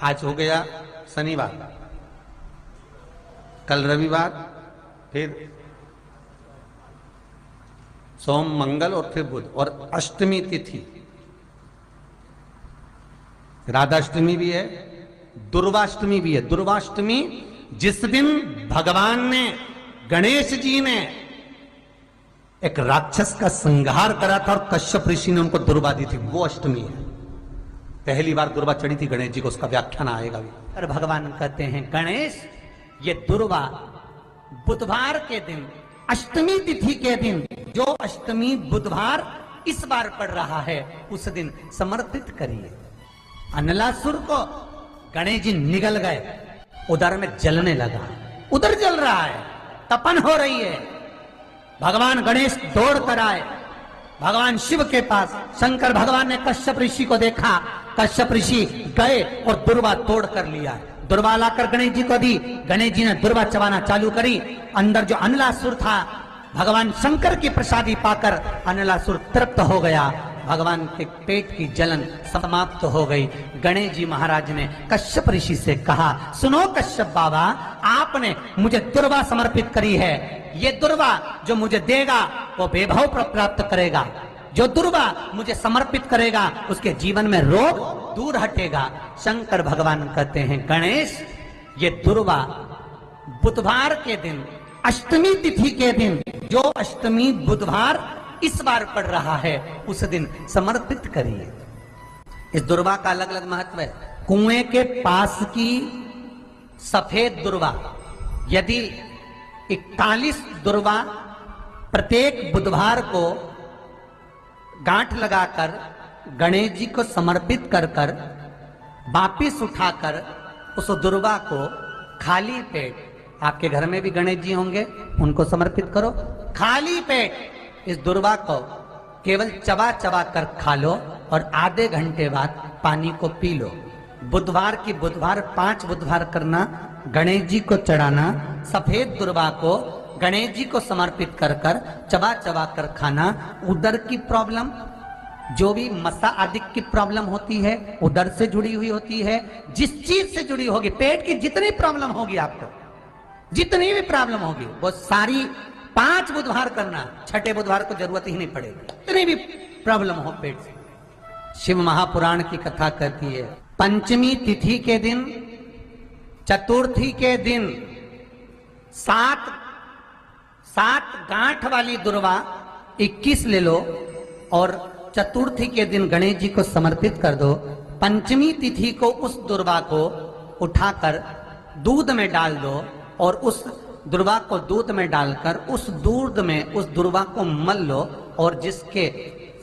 आज हो गया शनिवार, कल रविवार, फिर सोम मंगल और फिर बुध, और अष्टमी तिथि, राधाष्टमी भी है, दुर्वाष्टमी भी है। दुर्वाष्टमी जिस दिन भगवान ने, गणेश जी ने एक राक्षस का संहार करा था और कश्यप ऋषि ने उनको दुर्वा दी थी, वो अष्टमी है। पहली बार दुर्वा चढ़ी थी गणेश जी को, उसका व्याख्यान आएगा भी। और भगवान कहते हैं गणेश, ये दुर्वा बुधवार के दिन, अष्टमी तिथि के दिन, जो अष्टमी बुधवार इस बार पड़ रहा है, उस दिन समर्पित करिए। अनलासुर को गणेश जी निगल गए, उधर में जलने लगा, उधर जल रहा है, तपन हो रही है। भगवान गणेश दौड़ कर आए भगवान शिव के पास। शंकर भगवान ने कश्यप ऋषि को देखा, कश्यप ऋषि गए और दुर्वा तोड़ कर लिया। दुर्वा लाकर गणेश जी को दी, गणेश जी ने दुर्वा चबाना चालू करी। अंदर जो अनलासुर था, भगवान शंकर की प्रसादी पाकर अनलासुर तृप्त हो गया, भगवान के पेट की जलन समाप्त हो गई। गणेश जी महाराज ने कश्यप ऋषि से कहा, सुनो कश्यप बाबा, आपने मुझे दुर्वा समर्पित करी है, ये दुर्वा जो मुझे देगा वो वैभव प्राप्त करेगा, जो दुर्वा मुझे समर्पित करेगा उसके जीवन में रोग दूर हटेगा। शंकर भगवान कहते हैं गणेश, ये दुर्वा बुधवार के दिन, अष्टमी तिथि के दिन, जो अष्टमी बुधवार इस बार पड़ रहा है, उस दिन समर्पित करिए। इस दुर्वा का अलग अलग महत्व है। कुएं के पास की सफेद दुर्वा, यदि 41 दुर्वा प्रत्येक बुधवार को गांठ लगाकर गणेश जी को समर्पित कर कर वापिस उठाकर उस दुर्वा को खाली पेट, आपके घर में भी गणेश जी होंगे, उनको समर्पित करो। खाली पेट इस दुर्वा को केवल चबा चबा कर खा लो और आधे घंटे बाद पानी को पी लो। बुधवार की बुधवार 5 बुधवार करना, गणेश जी को चढ़ाना, सफेद दुर्वा को गणेश जी को समर्पित कर कर चबा चबा कर खाना। उदर की प्रॉब्लम, जो भी मसा आदि की प्रॉब्लम होती है, उदर से जुड़ी हुई होती है, जिस चीज से जुड़ी होगी, पेट की जितनी प्रॉब्लम होगी, आपको जितनी भी प्रॉब्लम होगी, वो सारी 5 बुधवार करना, छठे बुधवार को जरूरत ही नहीं पड़ेगी, जितनी भी प्रॉब्लम हो पेट से। शिव महापुराण की कथा कहती है, पंचमी तिथि के दिन, चतुर्थी के दिन 7 गांठ वाली दुर्वा 21 ले लो और चतुर्थी के दिन गणेश जी को समर्पित कर दो। पंचमी तिथि को उस दुर्वा को उठाकर दूध में डाल दो और उस दुर्वा को दूध में डालकर उस दूध में उस दुर्वा को मल लो, और जिसके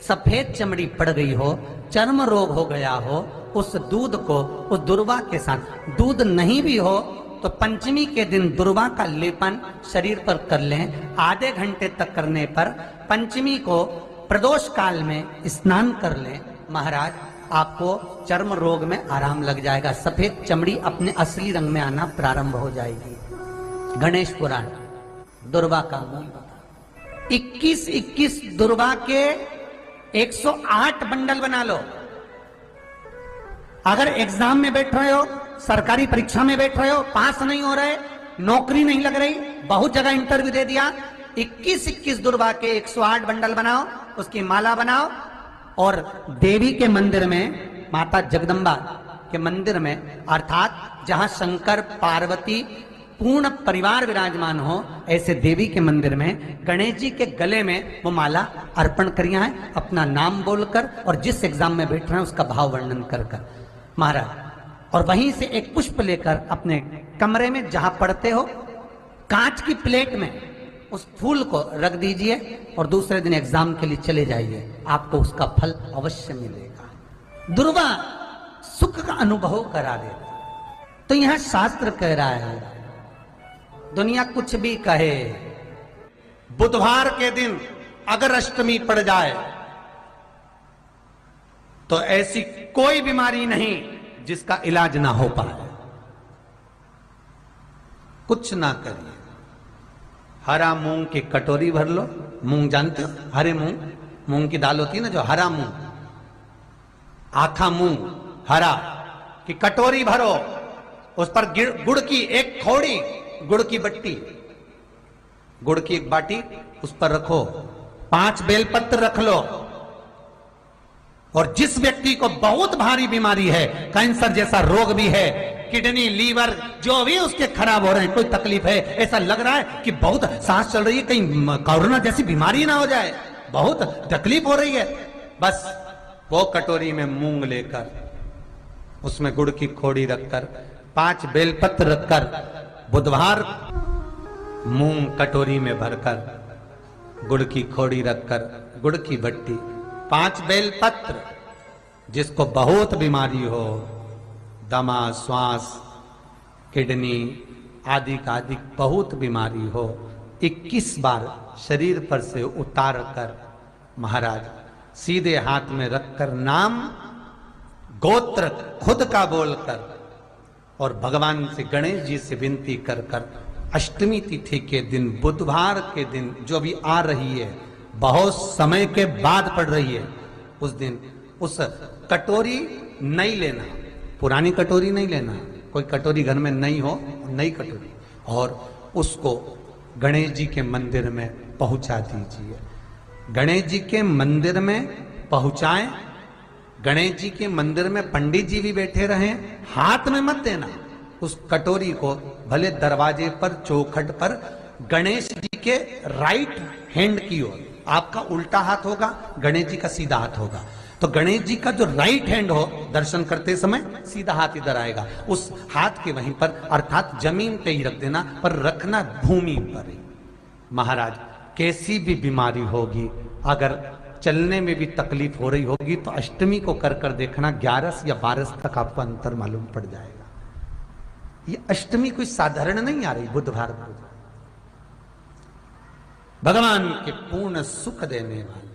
सफेद चमड़ी पड़ गई हो, चर्म रोग हो गया हो, उस दूध को उस दुर्वा के साथ, दूध नहीं भी हो तो पंचमी के दिन दुर्वा का लेपन शरीर पर कर लें। आधे घंटे तक करने पर पंचमी को प्रदोष काल में स्नान कर लें। महाराज, आपको चर्म रोग में आराम लग जाएगा, सफेद चमड़ी अपने असली रंग में आना प्रारंभ हो जाएगी। गणेश पुराण दुर्वा का मूल बता। 21 दुर्वा के 108 बंडल बना लो। अगर एग्जाम में बैठ रहे हो, सरकारी परीक्षा में बैठ रहे हो, पास नहीं हो रहे, नौकरी नहीं लग रही, बहुत जगह इंटरव्यू दे दिया, 21 दुर्वा के 108 बंडल बनाओ, उसकी माला बनाओ और देवी के मंदिर में, माता जगदम्बा के मंदिर में, अर्थात जहां शंकर पार्वती पूर्ण परिवार विराजमान हो, ऐसे देवी के मंदिर में गणेश जी के गले में वो माला अर्पण करिया है, अपना नाम बोलकर और जिस एग्जाम में बैठ रहे हैं उसका भाव वर्णन कर कर महाराज। और वहीं से एक पुष्प लेकर अपने कमरे में जहां पढ़ते हो, कांच की प्लेट में उस फूल को रख दीजिए और दूसरे दिन एग्जाम के लिए चले जाइए, आपको उसका फल अवश्य मिलेगा। दुर्वा सुख का अनुभव करा देगा। तो यहां शास्त्र कह रहा है, दुनिया कुछ भी कहे, बुधवार के दिन अगर अष्टमी पड़ जाए तो ऐसी कोई बीमारी नहीं जिसका इलाज ना हो पाए। कुछ ना करिए, हरा मूंग की कटोरी भर लो। मूंग जानते हो, हरे मूंग, मूंग की दाल होती है ना, जो हरा मूंग, आखा मूंग हरा, कि कटोरी भरो, उस पर गुड़ की एक खोड़ी, गुड़ की बट्टी, गुड़ की एक बाटी उस पर रखो, 5 बेलपत्र रख लो, और जिस व्यक्ति को बहुत भारी बीमारी है, कैंसर जैसा रोग भी है, किडनी, लीवर जो भी उसके खराब हो रहे हैं, कोई तकलीफ है, ऐसा लग रहा है कि बहुत सांस चल रही है, कहीं कोरोना जैसी बीमारी ना हो जाए, बहुत तकलीफ हो रही है, बस वो कटोरी में मूंग लेकर, उसमें गुड़ की खोड़ी रखकर, 5 बेलपत्र रखकर, बुधवार मूंग कटोरी में भरकर, गुड़ की खोड़ी रखकर, गुड़ की बट्टी, 5 बेलपत्र, जिसको बहुत बीमारी हो, दमा, श्वास, किडनी आदि का आदि बहुत बीमारी हो, 21 बार शरीर पर से उतार कर महाराज सीधे हाथ में रखकर नाम गोत्र खुद का बोलकर और भगवान से, गणेश जी से विनती कर कर अष्टमी तिथि के दिन, बुधवार के दिन जो भी आ रही है, बहुत समय के बाद पड़ रही है, उस दिन उस कटोरी नहीं लेना, पुरानी कटोरी नहीं लेना, कोई कटोरी घर में नहीं हो, नई कटोरी, और उसको गणेश जी के मंदिर में पहुंचा दीजिए। गणेश जी के मंदिर में पहुंचाएं, गणेश जी के मंदिर में पंडित जी भी बैठे रहें, हाथ में मत देना उस कटोरी को, भले दरवाजे पर, चौखट पर, गणेश जी के राइट हैंड की ओर, आपका उल्टा हाथ होगा, गणेश जी का सीधा हाथ होगा, तो गणेश जी का जो राइट हैंड हो, दर्शन करते समय सीधा हाथ इधर आएगा, उस हाथ के वहीं पर, अर्थात जमीन पे ही रख देना, पर रखना भूमि पर ही। महाराज कैसी भी बीमारी होगी, अगर चलने में भी तकलीफ हो रही होगी, तो अष्टमी को कर कर देखना, 11 या 12 तक आपको अंतर मालूम पड़ जाएगा। ये अष्टमी कोई साधारण नहीं आ रही, बुधवार को भगवान के पूर्ण सुख देने वाली